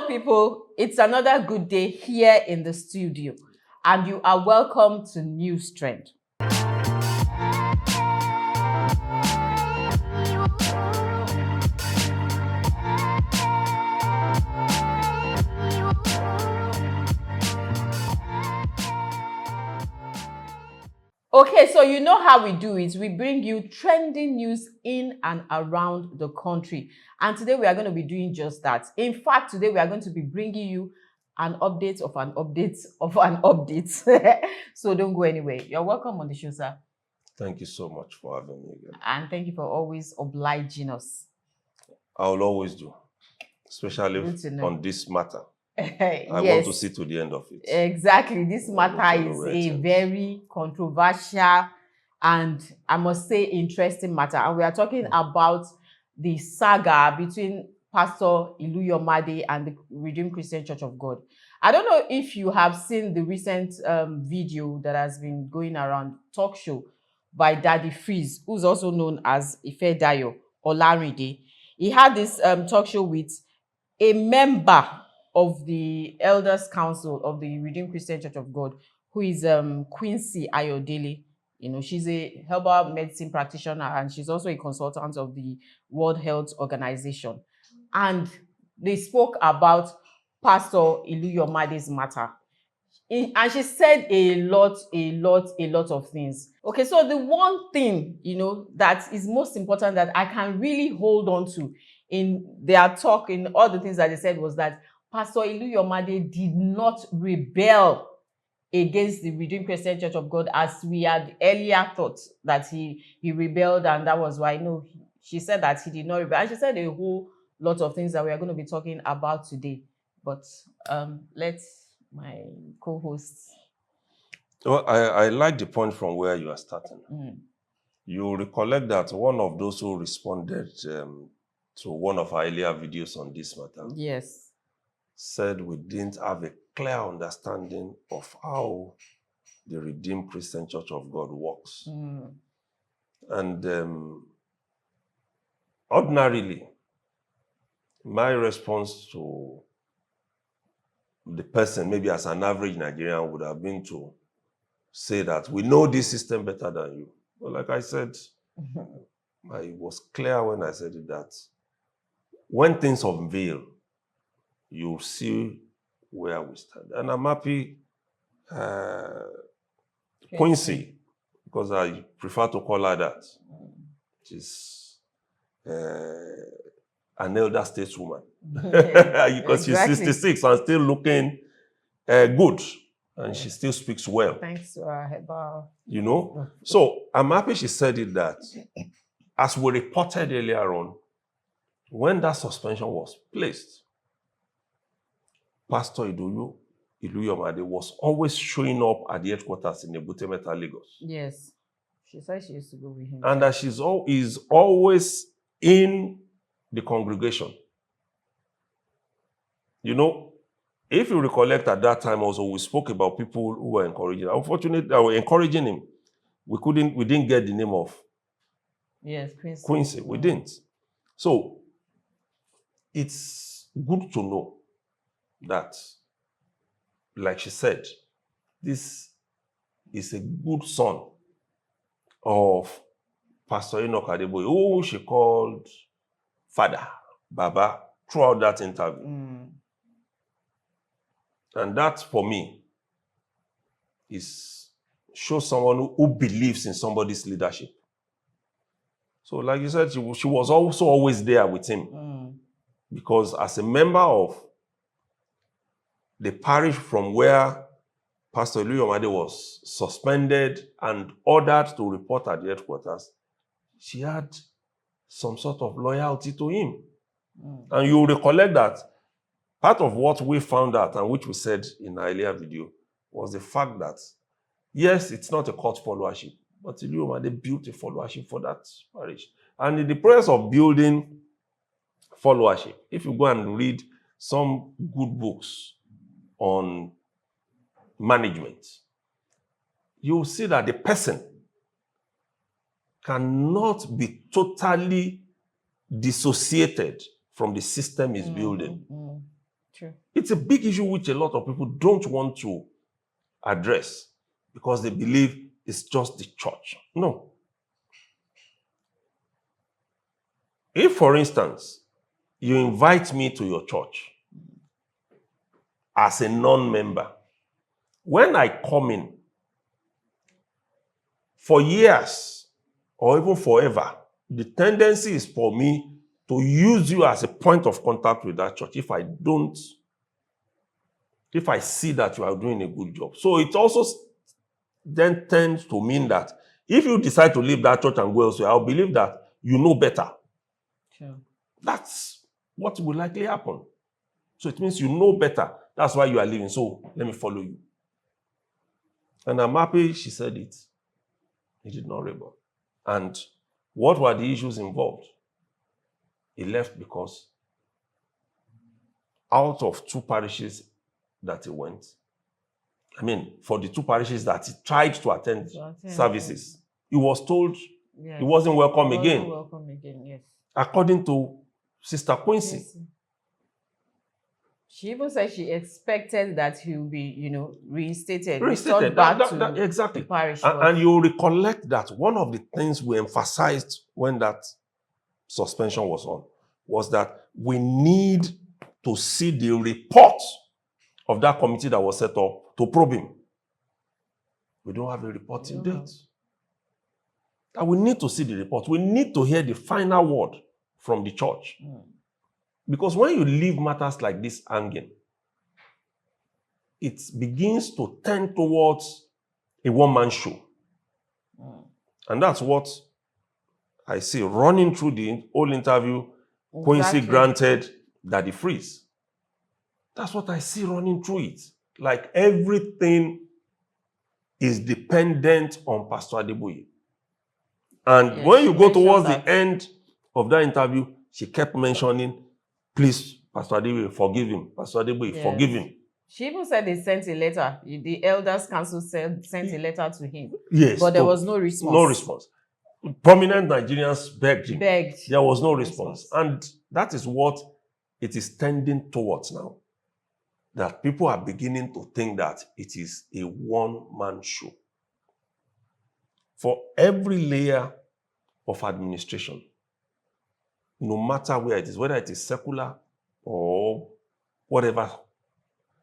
Hello, people. It's another good day here in the studio, and you are welcome to Newstrend. Okay, so you know how we do it. We bring you trending news in and around the country. And today we are going to be doing just that. In fact, today we are going to be bringing you an update of an update of an update. So don't go anywhere. You're welcome on the show, sir. Thank you so much for having me again. And thank you for always obliging us. I will always do, especially on this matter. I want to see to the end of it. Exactly. This matter is a very controversial and, I must say, interesting matter. And we are talking about the saga between Pastor Iluyomade and the Redeemed Christian Church of God. I don't know if you have seen the recent video that has been going around, talk show by Daddy Freeze, who's also known as Ifedayo Olarinde. He had this talk show with a member of the Elders Council of the Redeemed Christian Church of God, who is Quincy Ayodele. You know, she's a herbal medicine practitioner and she's also a consultant of the World Health Organization. And they spoke about Pastor Iluyomade's matter. And she said a lot of things. Okay, so the one thing, you know, that is most important that I can really hold on to in their talk, in all the things that they said, was that Pastor Iluyomade did not rebel against the Redeemed Christian Church of God as we had earlier thought that he rebelled, and that was why. No, she said that he did not rebel. And she said a whole lot of things that we are going to be talking about today. But let's my co-hosts. Well, I like the point from where you are starting. You recollect that one of those who responded to one of our earlier videos on this matter, yes, said we didn't have a clear understanding of how the Redeemed Christian Church of God works. And ordinarily, my response to the person, maybe as an average Nigerian, would have been to say that we know this system better than you. But like I said, I was clear when I said it that when things unveil, you'll see where we stand. And I'm happy Quincy, because I prefer to call her that. She's an elder stateswoman. Because she's 66 and still looking good. And she still speaks well. Thanks to her herbal. You know? So I'm happy she said it that, as we reported earlier on, when that suspension was placed, Pastor Iluyomade was always showing up at the headquarters in Ebute-Metta, Lagos. Yes. She said she used to go with him. And that is always in the congregation. You know, if you recollect at that time also, we spoke about people who were encouraging. Unfortunately, they were encouraging him. We didn't get the name of Quincy. We didn't. So it's good to know that, like she said, this is a good son of Pastor Enoch Adeboye, who she called Father, Baba, throughout that interview. And that, for me, shows someone who believes in somebody's leadership. So like you said, she was also always there with him. Because as a member of the parish from where Pastor Iluyomade was suspended and ordered to report at the headquarters, she had some sort of loyalty to him. And you recollect that part of what we found out, and which we said in our earlier video, was the fact that, yes, it's not a court followership, but Iluyomade built a followership for that parish. And in the process of building followership, if you go and read some good books on management, you'll see that the person cannot be totally dissociated from the system he's building. True. It's a big issue which a lot of people don't want to address because they believe it's just the church. No. If, for instance, you invite me to your church as a non-member, when I come in, for years or even forever, the tendency is for me to use you as a point of contact with that church if I see that you are doing a good job. So it also then tends to mean that if you decide to leave that church and go elsewhere, I'll believe that you know better. Sure. That's what will likely happen. So it means you know better. That's why you are leaving. So let me follow you. And I'm happy she said it. He did not rebel. And what were the issues involved? He left because out of 2 parishes that he went, for the 2 parishes that he tried to attend services, he was told he wasn't welcome again. Welcome again, yes. According to Sister Quincy. Yes. She even said she expected that he will be, reinstated. Back to exactly. the parish. And you recollect that one of the things we emphasized when that suspension was on was that we need to see the report of that committee that was set up to probe him. We don't have a report to date. And we need to see the report. We need to hear the final word from the church. Because when you leave matters like this hanging, it begins to tend towards a one-man show. And that's what I see running through the whole interview. Quincy granted Daddy Freeze. That's what I see running through it. Like everything is dependent on Pastor Adeboye. And when you go towards the end of that interview, she kept mentioning, please, Pastor Adeboye, forgive him. Pastor Adeboye, forgive him. She even said they sent a letter. The Elders Council sent a letter to him. Yes. But there was no response. No response. Prominent Nigerians begged him. There was no response. And that is what it is tending towards now. That people are beginning to think that it is a one-man show. For every layer of administration, no matter where it is, whether it is secular or whatever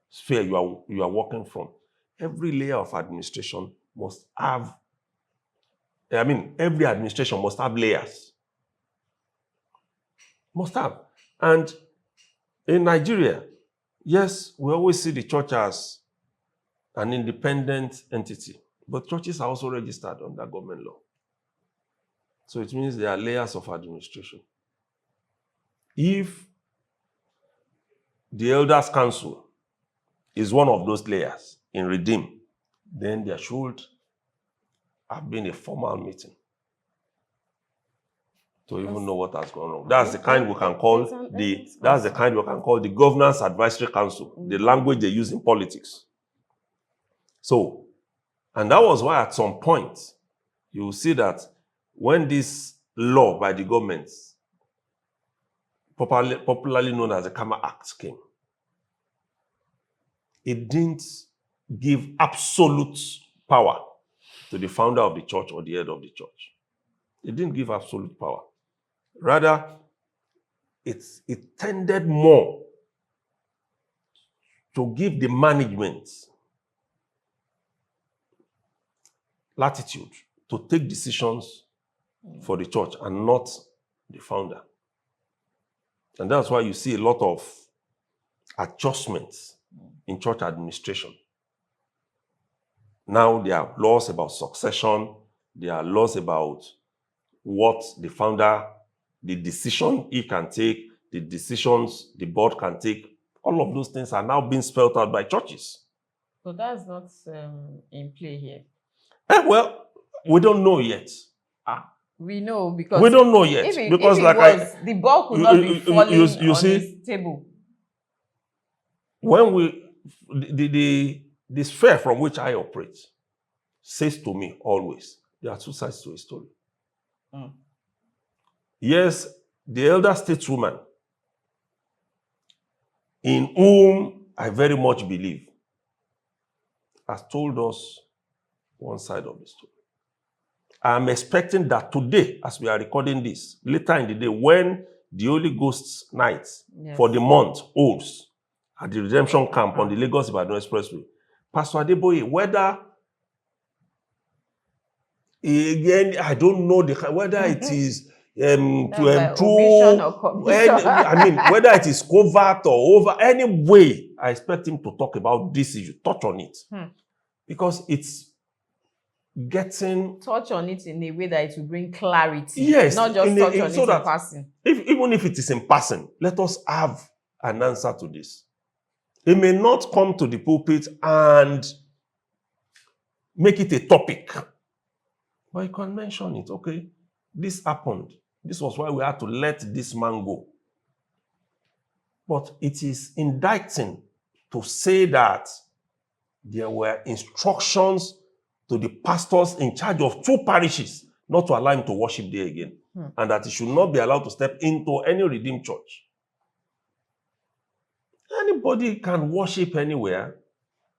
sphere you are working from, every layer of administration must have, every administration must have layers. Must have. And in Nigeria, yes, we always see the church as an independent entity, but churches are also registered under government law. So it means there are layers of administration. If the Elders Council is one of those layers in Redeem, then there should have been a formal meeting to even know what has gone wrong. That's the kind we can call the Governance Advisory Council, the language they use in politics. So, and that was why at some point you will see that when this law by the government, popularly known as the Kama Act, came, it didn't give absolute power to the founder of the church or the head of the church. It didn't give absolute power. Rather, it tended more to give the management latitude to take decisions for the church and not the founder. And that's why you see a lot of adjustments in church administration. Now there are laws about succession, there are laws about what the founder, the decision he can take, the decisions the board can take. All of those things are now being spelled out by churches. But that's not in play here. Well, we don't know yet. We know because we don't know yet. Because the ball could not be falling on his table. When the sphere from which I operate says to me always, there are 2 sides to a story. Yes, the elder stateswoman in whom I very much believe, has told us one side of the story. I'm expecting that today, as we are recording this, later in the day, when the Holy Ghost's night for the month holds at the redemption camp on the Lagos-Ibadan Expressway, Pastor Adeboye, whether, again, I don't know whether it is omission or commission. I mean, whether it is covert or over, any way, I expect him to talk about this issue, touch on it. Because it's getting... Touch on it in a way that it will bring clarity. Yes. Not just touch on it in passing. Even if it is in passing, let us have an answer to this. He may not come to the pulpit and make it a topic. But you can mention it. Okay, this happened. This was why we had to let this man go. But it is indicting to say that there were instructions to the pastors in charge of 2 parishes not to allow him to worship there again. And that he should not be allowed to step into any redeemed church. Anybody can worship anywhere.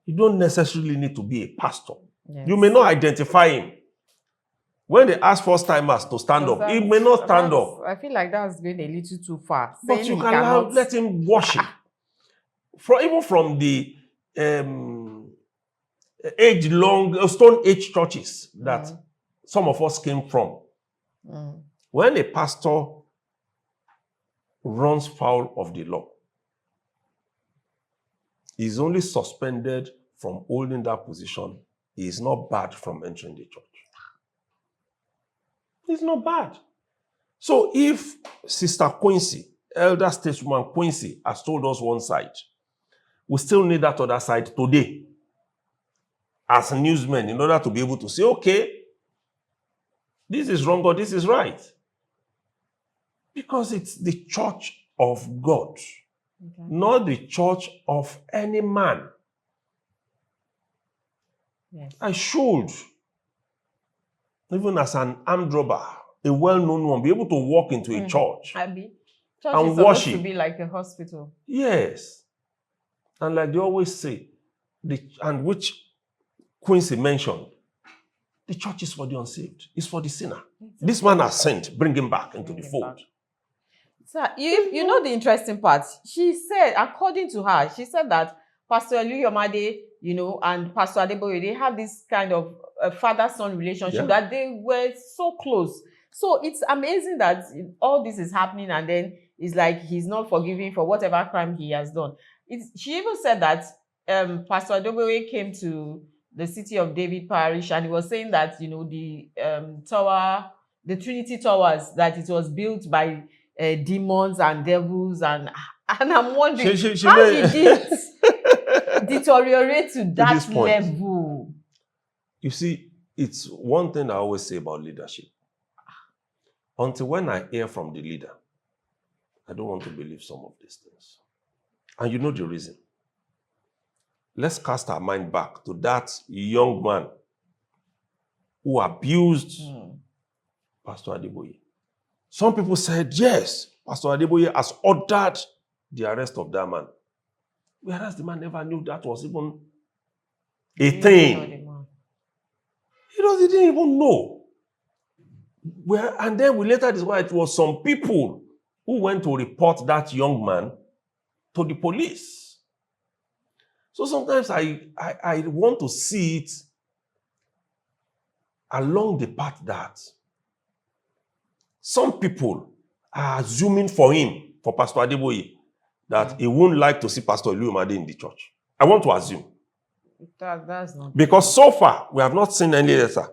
You don't necessarily need to be a pastor. Yes. You may not identify him. When they ask first-timers to stand up, he may not stand up. I feel like that's going a little too far. But you can let him worship. Even from the age-long, Stone Age churches that some of us came from. When a pastor runs foul of the law, he's only suspended from holding that position. He is not barred from entering the church. It's not bad. So if Sister Quincy, elder stateswoman Quincy, has told us one side, we still need that other side today as newsmen in order to be able to say, okay, this is wrong or this is right. Because it's the church of God, not the church of any man. Yes. I should, even as an armed robber, a well-known one, be able to walk into a church church and is worship. Supposed to be like a hospital. Yes. And like they always say, and which Quincy mentioned, the church is for the unsaved. It's for the sinner. Exactly. This man has sinned. Bring him back into the fold. So you know the interesting part. She said, according to her, she said that Pastor Iluyomade, and Pastor Adeboye, they have this kind of father-son relationship that they were so close. So it's amazing that all this is happening, and then it's like he's not forgiving for whatever crime he has done. She even said that Pastor Adeboye came to the City of David Parish, and he was saying that the tower, the Trinity Towers, that it was built by demons and devils, and I'm wondering how did it deteriorate to that level? You see, it's one thing I always say about leadership. Until when I hear from the leader, I don't want to believe some of these things. And you know the reason. Let's cast our mind back to that young man who abused Pastor Adeboye. Some people said, yes, Pastor Adeboye has ordered the arrest of that man. Whereas the man never knew that was even a thing. He didn't even know. And then we later discovered it was some people who went to report that young man to the police. So sometimes I want to see it along the path that some people are assuming for him, for Pastor Adeboye, that he won't like to see Pastor Iluyomade in the church. I want to assume. That's not because so far, we have not seen any letter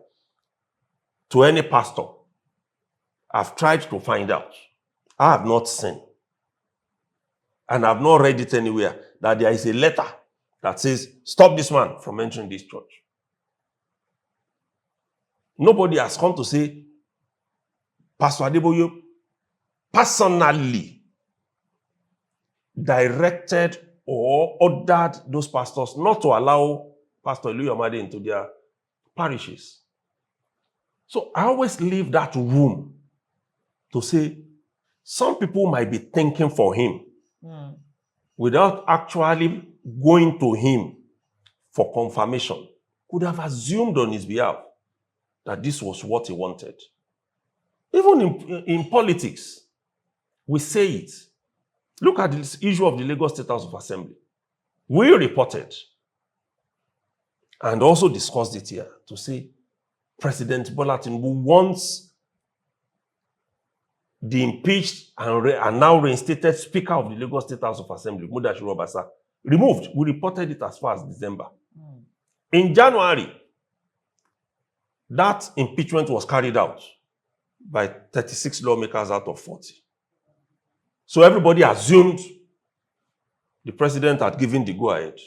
to any pastor. I've tried to find out. I have not seen. And I've not read it anywhere that there is a letter that says, stop this man from entering this church. Nobody has come to say, Pastor Adeboye personally directed or ordered those pastors not to allow Pastor Iluyomade into their parishes. So I always leave that room to say, some people might be thinking for him. without actually going to him for confirmation, could have assumed on his behalf that this was what he wanted. Even in politics, we say it. Look at this issue of the Lagos State House of Assembly. We reported and also discussed it here to say President Bola Tinubu wants the impeached and now reinstated Speaker of the Lagos State House of Assembly, Mudashiru Obasa, removed. We reported it as far as December. In January, that impeachment was carried out by 36 lawmakers out of 40. So everybody assumed the president had given the go-ahead.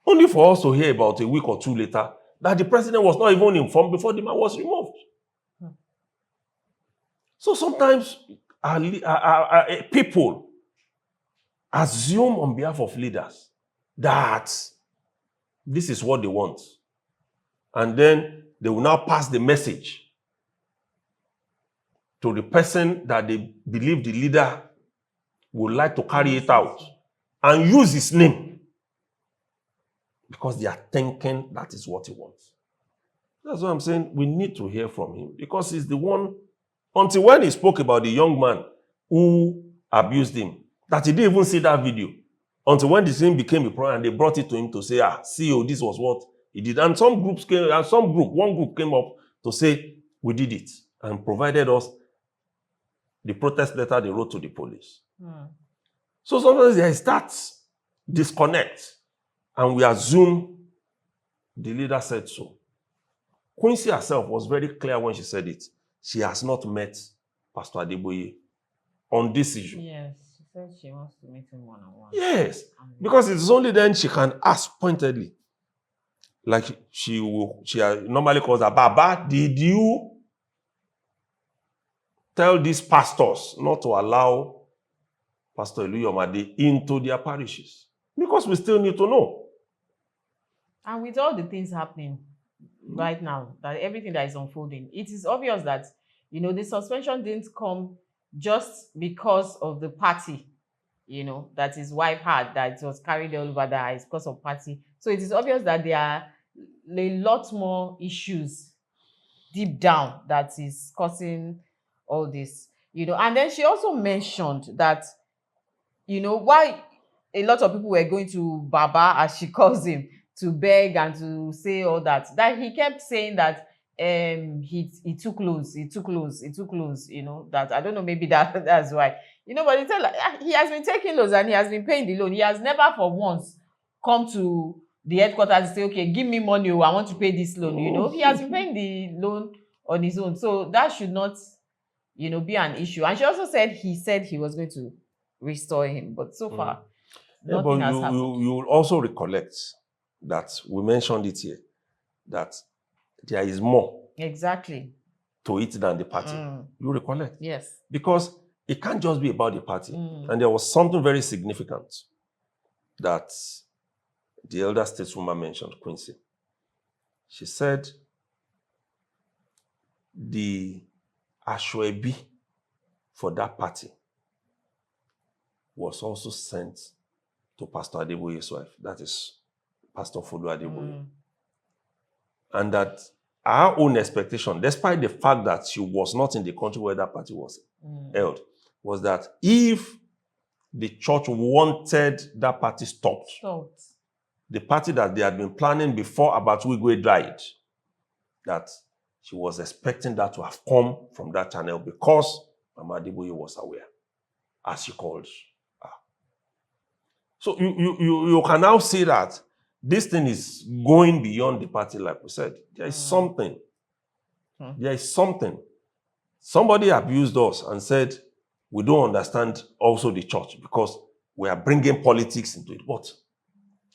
Only for us to hear about a week or two later that the president was not even informed before the man was removed. So sometimes people assume on behalf of leaders that this is what they want. And then they will now pass the message to the person that they believe the leader would like to carry it out and use his name because they are thinking that is what he wants. That's what I'm saying. We need to hear from him because he's the one, until when he spoke about the young man who abused him, that he didn't even see that video. Until when the thing became a problem and they brought it to him to say, CEO, this was what he did. And one group came up to say, we did it and provided us the protest letter they wrote to the police. So sometimes there is that disconnect and we assume the leader said so. Quincy herself was very clear when she said it. She has not met Pastor Adeboye on this issue. Yes, she said she wants to meet him one-on-one. Yes, because it's only then she can ask pointedly. Like she normally calls her, Baba, did you tell these pastors not to allow Pastor Iluyomade into their parishes? Because we still need to know. And with all the things happening right now, that everything that is unfolding, it is obvious that, the suspension didn't come just because of the party, that his wife had, that it was carried all over the eyes because of party. So it is obvious that there are a lot more issues deep down that is causing all this, And then she also mentioned that, why a lot of people were going to Baba, as she calls him, to beg and to say all that he kept saying that he took loans, that I don't know, maybe that's why, but he said, like, he has been taking loans and he has been paying the loan. He has never for once come to the headquarters and say, okay, give me money, I want to pay this loan. He has been paying the loan on his own, so that should not be an issue. And she also said he was going to restore him, but so far nothing has happened. You will also recollect that we mentioned it here, that there is more exactly to it than the party. You recollect? Yes. Because it can't just be about the party. And there was something very significant that the elder stateswoman mentioned, Quincy. She said the Ashwebi for that party was also sent to Pastor Adeboye's wife. That is Pastor Folu Adeboye. And that our own expectation, despite the fact that she was not in the country where that party was held, was that if the church wanted that party stopped, the party that they had been planning before Abatwigwe died, that she was expecting that to have come from that channel because Mama Adeboye was aware, as she called her. So you can now see that this thing is going beyond the party, like we said. There is something. There is something. Somebody abused us and said, we don't understand also the church because we are bringing politics into it. But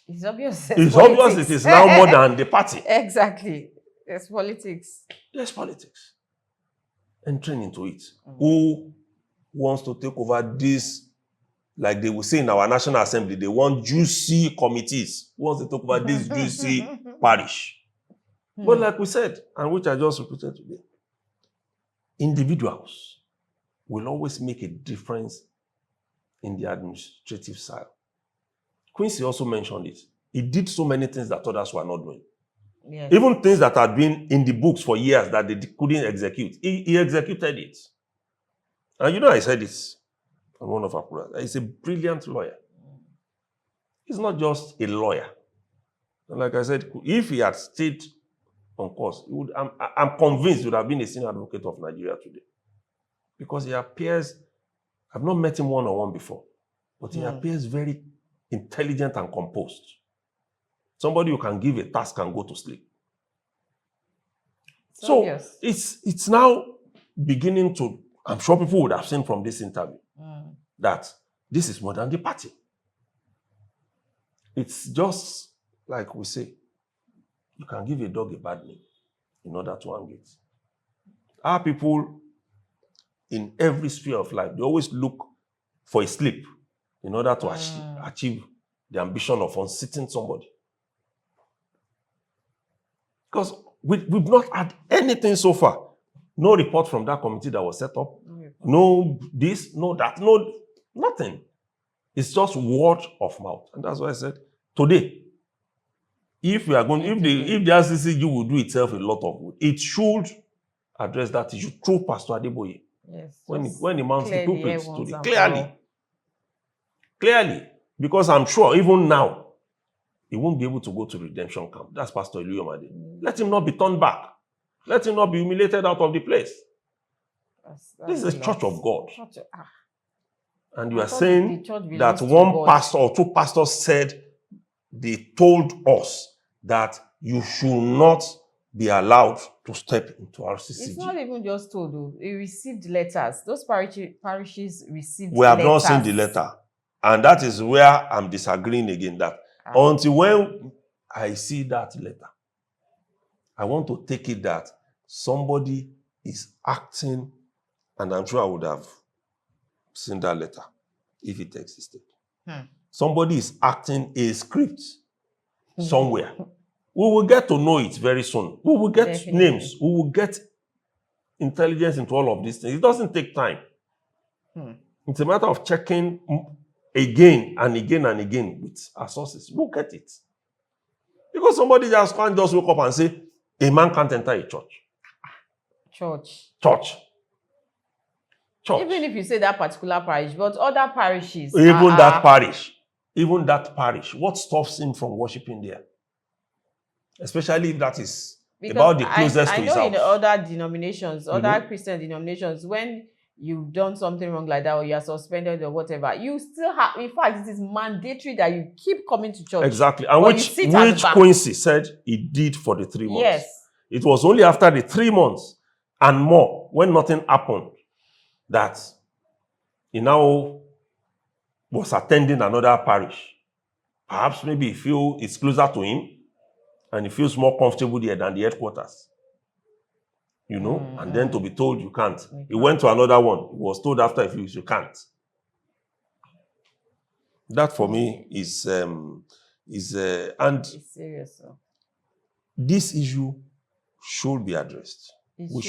it's obvious. It's obvious it is now more than the party. Exactly. There's politics. There's politics. Entering into it. Who wants to take over this? Like they will say in our National Assembly, they want juicy committees. Who wants to talk about this juicy parish? But like we said, and which I just repeated today, individuals will always make a difference in the administrative side. Quincy also mentioned it. He did so many things that others were not doing. Yes. Even things that had been in the books for years that they couldn't execute. He executed it. And I said this on one of our programs. He's a brilliant lawyer. He's not just a lawyer. And like I said, if he had stayed on course, I'm convinced he would have been a senior advocate of Nigeria today. Because he appears, I've not met him one-on-one before, but he appears very intelligent and composed. Somebody who can give a task and go to sleep. So it's now beginning to, I'm sure people would have seen from this interview that this is more than the party. It's just like we say, you can give a dog a bad name in order to hang it. Our people in every sphere of life, they always look for a slip in order to achieve the ambition of unseating somebody. Because we've not had anything so far. No report from that committee that was set up. No this, no that, no nothing. It's just word of mouth. And that's why I said, today, if the RCCG will do itself a lot of good, it should address that issue through Pastor Adeboye. Yes. When he mounts the pulpit today. Clearly. Because I'm sure even now, he won't be able to go to redemption camp. That's Pastor Iluyomade. Let him not be turned back. Let him not be humiliated out of the place. This is a church of God. And you are saying that one pastor or two pastors said they told us that you should not be allowed to step into RCCG. It's not even just told, though. He received letters. Those parishes received letters. We have not seen the letter. And that is where I'm disagreeing again. That until when I see that letter, I want to take it that somebody is acting, and I'm sure I would have seen that letter if it existed. Somebody is acting a script somewhere. We will get to know it very soon. We will get names. We will get intelligence into all of these things. It doesn't take time. It's a matter of checking again and again and again with our sources. We'll get it. Because somebody can't just wake up and say, a man can't enter a church. Church. Even if you say that particular parish, but other parishes. Even that parish, what stops him from worshiping there? Especially if that is about the closest to his house. I know in other denominations, other Christian denominations, when you've done something wrong like that, or you are suspended or whatever, you still have, in fact, it is mandatory that you keep coming to church. Exactly. And which Quincy said he did for the 3 months. Yes. It was only after the 3 months and more, when nothing happened, that he now was attending another parish. Perhaps maybe he feels it's closer to him and he feels more comfortable there than the headquarters. And then to be told you can't. He went to another one. He was told after a few weeks, you can't. That for me is and it's serious. This issue should be addressed. We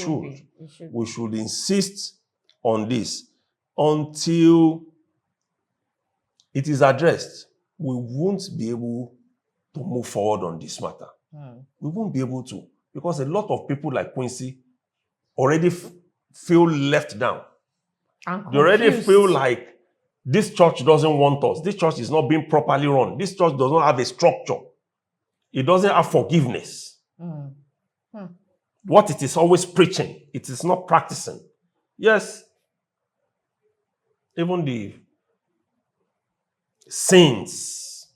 should insist on this until it is addressed. We won't be able to move forward on this matter. We won't be able to, because a lot of people like Quincy already feel left down. They already feel like this church doesn't want us. This church is not being properly run. This church does not have a structure. It doesn't have forgiveness. What it is always preaching, it is not practicing. Yes, even the sins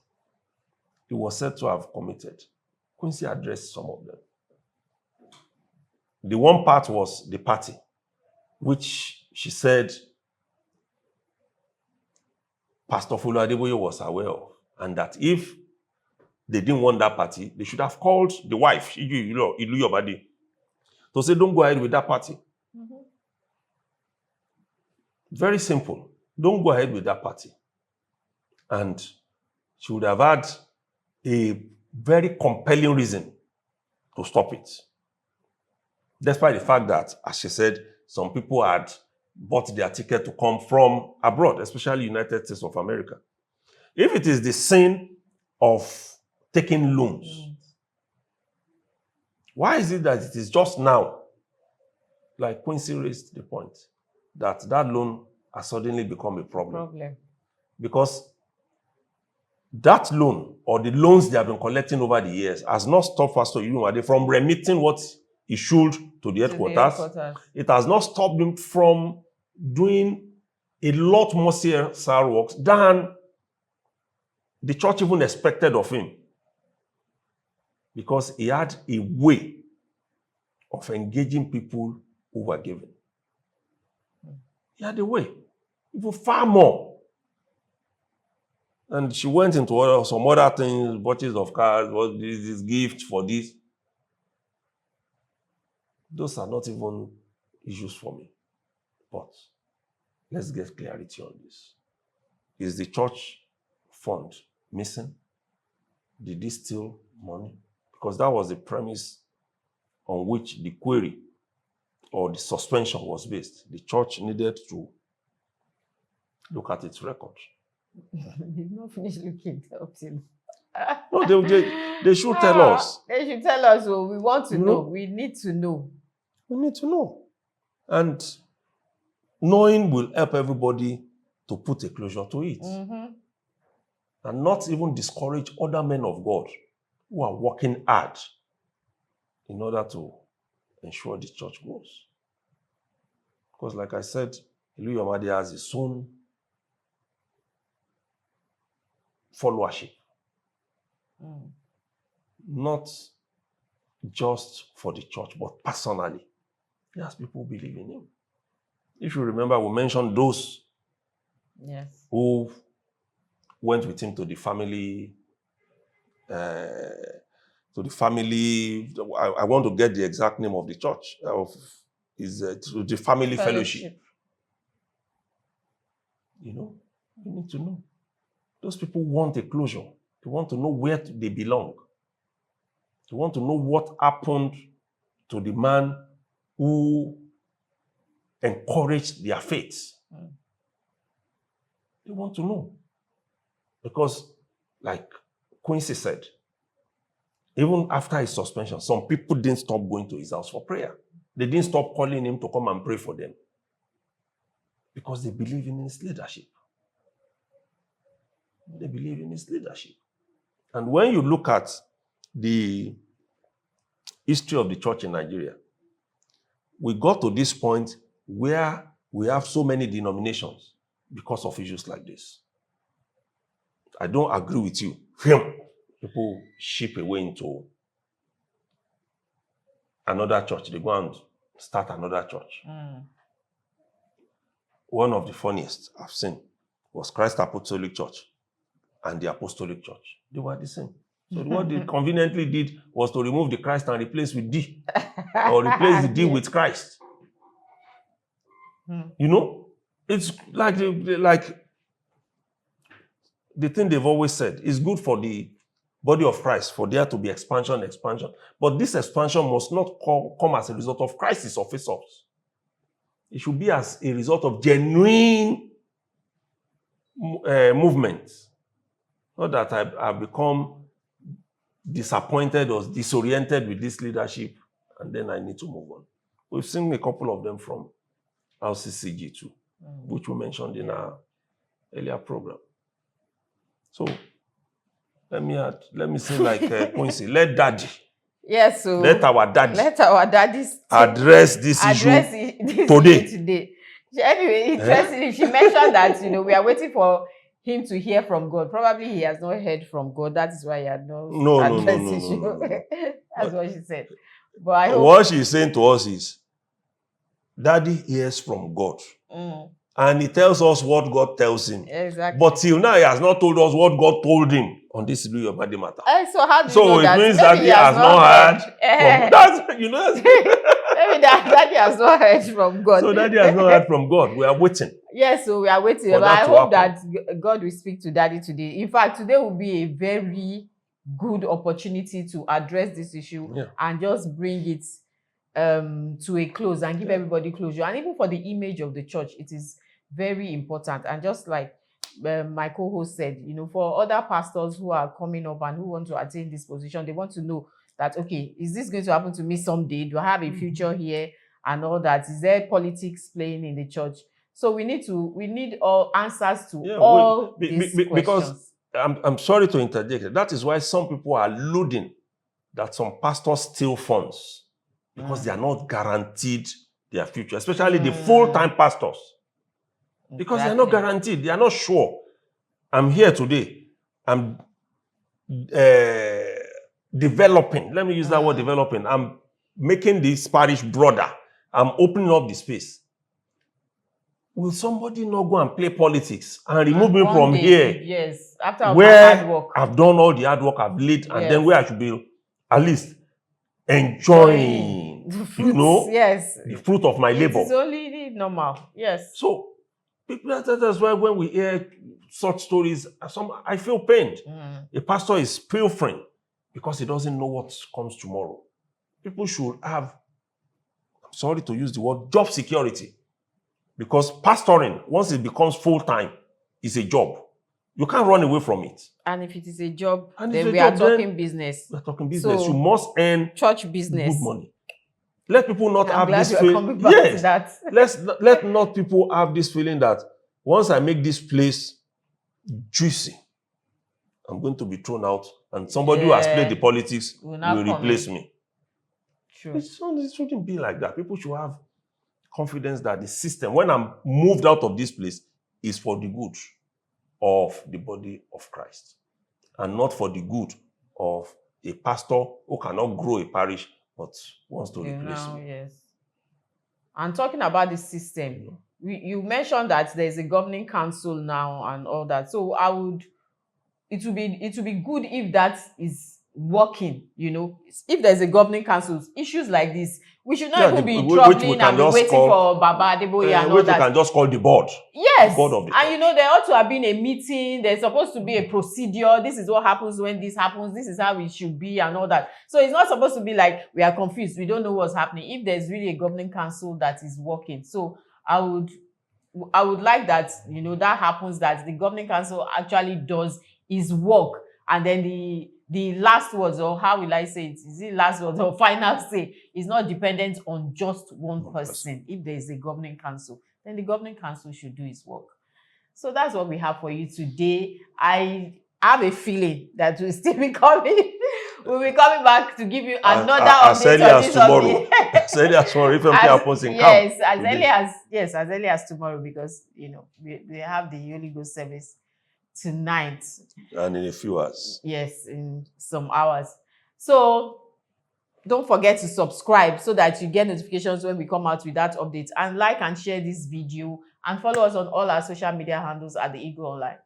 he was said to have committed, Quincy addressed some of them. The one part was the party, which she said Pastor Adeboye was aware of, and that if they didn't want that party, they should have called the wife, Iluyomade, to say, don't go ahead with that party. Very simple. Don't go ahead with that party. And she would have had a very compelling reason to stop it. Despite the fact that, as she said, some people had bought their ticket to come from abroad, especially United States of America. If it is the sin of taking loans, why is it that it is just now, like Quincy raised the point, that loan has suddenly become a problem? Because that loan or the loans they have been collecting over the years has not stopped Pastor Iluyomade from remitting what he should to the headquarters. It has not stopped him from doing a lot more CSR works than the church even expected of him. Because he had a way of engaging people who were giving. He had a way, even far more. And she went into some other things, bottles of cars, what this gift for this. Those are not even issues for me. But let's get clarity on this. Is the church fund missing? Did he steal money? Because that was the premise on which the query or the suspension was based. The church needed to look at its records. They've not finished looking up till. No, they should tell us. They should tell us. Oh, we want to know. We need to know. We need to know. And knowing will help everybody to put a closure to it. And not even discourage other men of God who are working hard in order to ensure the church grows. Because like I said, Iluyomade has his own followership. Not just for the church, but personally. He has people believe in him. If you remember, we mentioned those who went with him to the family. I want to get the exact name of the church. To the family fellowship. You know, you need to know. Those people want a closure. They want to know where they belong. They want to know what happened to the man who encouraged their faith. They want to know. Because, like Quincy said, even after his suspension, some people didn't stop going to his house for prayer. They didn't stop calling him to come and pray for them. Because they believe in his leadership. They believe in his leadership. And when you look at the history of the church in Nigeria, we got to this point where we have so many denominations because of issues like this. I don't agree with you. People ship away into another church. They go and start another church. One of the funniest I've seen was Christ Apostolic Church and the Apostolic Church. They were the same. So what they conveniently did was to remove the Christ and replace with D. Or replace the D with Christ. You know? It's like the thing they've always said. It's good for the body of Christ, for there to be expansion. But this expansion must not come as a result of crisis or face-offs. It should be as a result of genuine movement. Not that I've become disappointed or disoriented with this leadership and then I need to move on. We've seen a couple of them from RCCG too, which we mentioned in our earlier program. So let me say like Quincy, let daddy. Yes, so let our daddies address this issue today. Anyway, interestingly, she mentioned that we are waiting for him to hear from God. Probably he has not heard from God. That is why he had not addressed the issue. That's what she said. But I hope what she's saying to us is, Daddy hears from God. And he tells us what God tells him. Exactly. But till now, he has not told us what God told him on this Iluyomade matter. So how do you know that? So it means that he has not heard from God. Maybe Daddy has not heard from God. So Daddy has not heard from God. We are waiting. Yes, so we are waiting. But I hope that God will speak to Daddy today. In fact, today will be a very good opportunity to address this issue and just bring it to a close and give everybody closure. And even for the image of the church, it is very important. And just like my co-host said, for other pastors who are coming up and who want to attain this position, they want to know that, okay, is this going to happen to me someday? Do I have a future here and all that? Is there politics playing in the church? So we need all answers to all these questions. Because I'm sorry to interject. That is why some people are alluding that some pastors steal funds because they are not guaranteed their future, especially the full-time pastors. Because they're not guaranteed, they are not sure. I'm here today. I'm developing. Let me use that word, developing. I'm making this parish broader. I'm opening up the space. Will somebody not go and play politics and remove me from here? Yes, after where hard work. I've done all the hard work I've laid, and then where I should be at least enjoying the fruits, the fruit of my labor. It's only normal. Yes. So that's why when we hear such stories, I feel pained. A pastor is pilfering because he doesn't know what comes tomorrow. People should have, I'm sorry to use the word, job security. Because pastoring, once it becomes full-time, is a job. You can't run away from it. And if it is a job, then we are talking business. We're talking business. So, you must earn church business. Good money. Let people not have this feeling. Yes. Let not people have this feeling that once I make this place juicy, I'm going to be thrown out, and somebody who has played the politics will replace me. True. It shouldn't be like that. People should have confidence that the system, when I'm moved out of this place, is for the good of the body of Christ, and not for the good of a pastor who cannot grow a parish but wants to replace me. Yes. And talking about the system, you mentioned that there's a governing council now and all that. So it would be good if that is working, if there's a governing council, issues like this, we should not even be troubling and be waiting for Baba Adeboye and all that. We can just call the board. Yes. The board of the church. And there ought to have been a meeting. There's supposed to be a procedure. This is what happens when this happens. This is how it should be and all that. So it's not supposed to be like we are confused. We don't know what's happening. If there's really a governing council that is working. So I would like that, that happens, that the governing council actually does his work, and then the last words, or how will I say it? Is it last words or final say, is not dependent on just one person. If there is a governing council, then the governing council should do its work. So that's what we have for you today. I have a feeling that we'll still be coming. We'll be coming back to give you another update on this tomorrow. As early as tomorrow, if anything happens in camp. Yes, as early as tomorrow, because we have the Holy Ghost service tonight. And in a few hours. Yes, in some hours. So don't forget to subscribe so that you get notifications when we come out with that update. And like and share this video. And follow us on all our social media handles at The Eagle Online.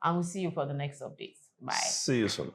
And we'll see you for the next update. Bye. See you soon.